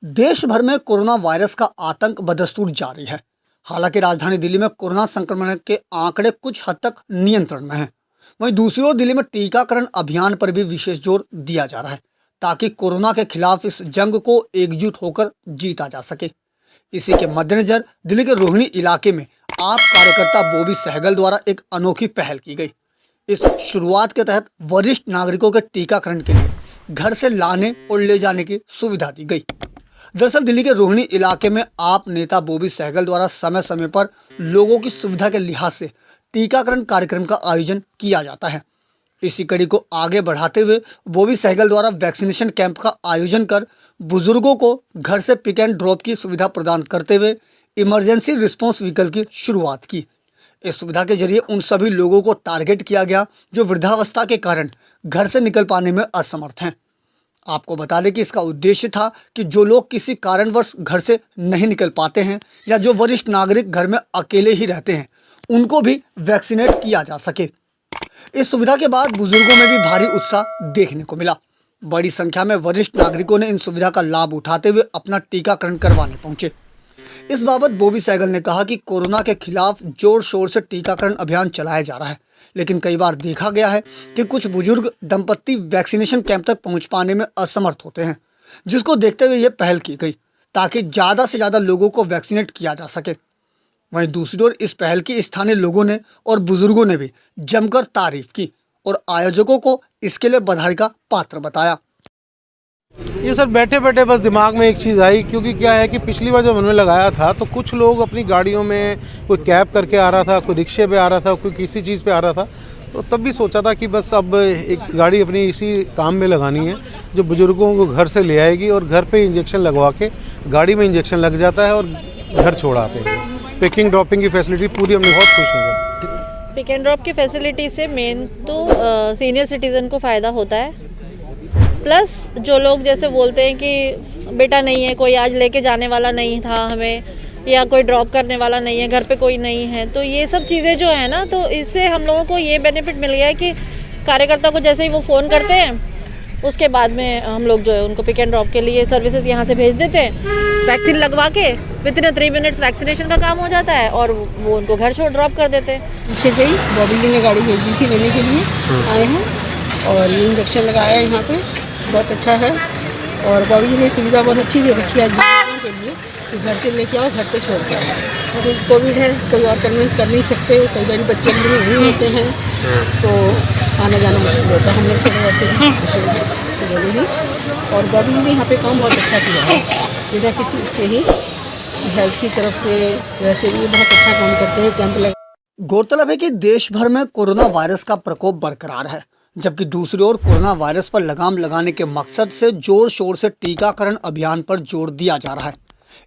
देश भर में कोरोना वायरस का आतंक बदस्तूर जारी है। हालांकि राजधानी दिल्ली में कोरोना संक्रमण के आंकड़े कुछ हद तक नियंत्रण में हैं। वहीं दूसरी ओर दिल्ली में टीकाकरण अभियान पर भी विशेष जोर दिया जा रहा है ताकि कोरोना के खिलाफ इस जंग को एकजुट होकर जीता जा सके। इसी के मद्देनजर दिल्ली के रोहिणी इलाके में आप कार्यकर्ता बॉबी सहगल द्वारा एक अनोखी पहल की गई। इस शुरुआत के तहत वरिष्ठ नागरिकों के टीकाकरण के लिए घर से लाने और ले जाने की सुविधा दी गई। दरअसल दिल्ली के रोहिणी इलाके में आप नेता बॉबी सहगल द्वारा समय समय पर लोगों की सुविधा के लिहाज से टीकाकरण कार्यक्रम का आयोजन किया जाता है। इसी कड़ी को आगे बढ़ाते हुए बॉबी सहगल द्वारा वैक्सीनेशन कैंप का आयोजन कर बुजुर्गों को घर से पिक एंड ड्रॉप की सुविधा प्रदान करते हुए इमरजेंसी रिस्पांस व्हीकल की शुरुआत की। इस सुविधा के जरिए उन सभी लोगों को टारगेट किया गया जो वृद्धावस्था के कारण घर से निकल पाने में असमर्थ हैं। आपको बता दें कि इसका उद्देश्य था कि जो लोग किसी कारणवश घर से नहीं निकल पाते हैं या जो वरिष्ठ नागरिक घर में अकेले ही रहते हैं उनको भी वैक्सीनेट किया जा सके। इस सुविधा के बाद बुजुर्गों में भी भारी उत्साह देखने को मिला। बड़ी संख्या में वरिष्ठ नागरिकों ने इन सुविधा का लाभ उठाते हुए अपना टीकाकरण करवाने पहुंचे। इस बाबत बॉबी सहगल ने कहा कि कोरोना के खिलाफ जोर शोर से टीकाकरण अभियान चलाया जा रहा है, लेकिन कई बार देखा गया है कि कुछ बुजुर्ग दंपत्ति वैक्सीनेशन कैंप तक पहुंच पाने में असमर्थ होते हैं, जिसको देखते हुए ये पहल की गई ताकि ज़्यादा से ज़्यादा लोगों को वैक्सीनेट किया जा सके। वहीं दूसरी ओर इस पहल की स्थानीय लोगों ने और बुजुर्गों ने भी जमकर तारीफ की और आयोजकों को इसके लिए बधाई का पात्र बताया। ये सर बैठे बैठे बस दिमाग में एक चीज़ आई, क्योंकि क्या है कि पिछली बार जब हमने लगाया था तो कुछ लोग अपनी गाड़ियों में, कोई कैब करके आ रहा था, कोई रिक्शे पे आ रहा था, कोई किसी चीज़ पे आ रहा था, तो तब भी सोचा था कि बस अब एक गाड़ी अपनी इसी काम में लगानी है जो बुज़ुर्गों को घर से ले आएगी और घर पे इंजेक्शन लगवा के गाड़ी में इंजेक्शन लग जाता है और घर छोड़ आते हैं। पिकिंग ड्रॉपिंग की फैसिलिटी पूरी हमने बहुत खुश हैं। पिक एंड ड्रॉप की फैसिलिटी से मेन तो सीनियर सिटीज़न को फ़ायदा होता है, प्लस जो लोग जैसे बोलते हैं कि बेटा नहीं है, कोई आज लेके जाने वाला नहीं था हमें, या कोई ड्रॉप करने वाला नहीं है, घर पे कोई नहीं है, तो ये सब चीज़ें जो है ना, तो इससे हम लोगों को ये बेनिफिट मिल गया है कि कार्यकर्ता को जैसे ही वो फ़ोन करते हैं उसके बाद में हम लोग जो है उनको पिक एंड ड्रॉप के लिए सर्विसेज यहाँ से भेज देते हैं। वैक्सीन लगवा के विदिन 3 मिनट्स वैक्सीनेशन का काम हो जाता है और वो उनको घर छोड़ ड्रॉप कर देते हैं। पीछे से ही बॉबी जी ने गाड़ी भेज दी थी लेने के लिए, आए हैं और ये इंजेक्शन लगाया है यहाँ पे, बहुत अच्छा है। और बॉबी जी ने सुविधा बहुत अच्छी दे रखी है बुजुर्गों के लिए कि घर से लेके आओ, घर पे छोड़ के आओ। तो कोविड है, कोई और कन्विंस कर नहीं सकते, कई बार बच्चे नहीं होते हैं तो आना जाना मुश्किल होता है। हम लोग थोड़े वैसे बोलेंगे। और बॉबी जी ने यहाँ पे काम बहुत अच्छा किया है, बिना किसी इसके ही हेल्थ की तरफ से वैसे भी बहुत अच्छा काम करते हैं। कैंप लगा। गौरतलब है कि देश भर में कोरोना वायरस का प्रकोप बरकरार है, जबकि दूसरी ओर कोरोना वायरस पर लगाम लगाने के मकसद से जोर शोर से टीकाकरण अभियान पर जोर दिया जा रहा है।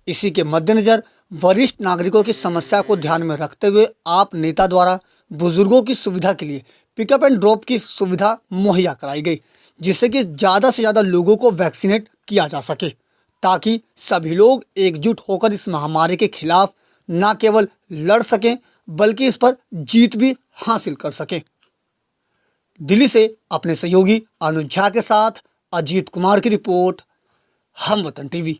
इसी के मद्देनजर वरिष्ठ नागरिकों की समस्या को ध्यान में रखते हुए आप नेता द्वारा बुजुर्गों की सुविधा के लिए पिकअप एंड ड्रॉप की सुविधा मुहैया कराई गई, जिससे कि ज़्यादा से ज़्यादा लोगों को वैक्सीनेट किया जा सके ताकि सभी लोग एकजुट होकर इस महामारी के खिलाफ न केवल लड़ सकें बल्कि इस पर जीत भी हासिल कर सकें। दिल्ली से अपने सहयोगी अनुज झा के साथ अजीत कुमार की रिपोर्ट, हम वतन टीवी।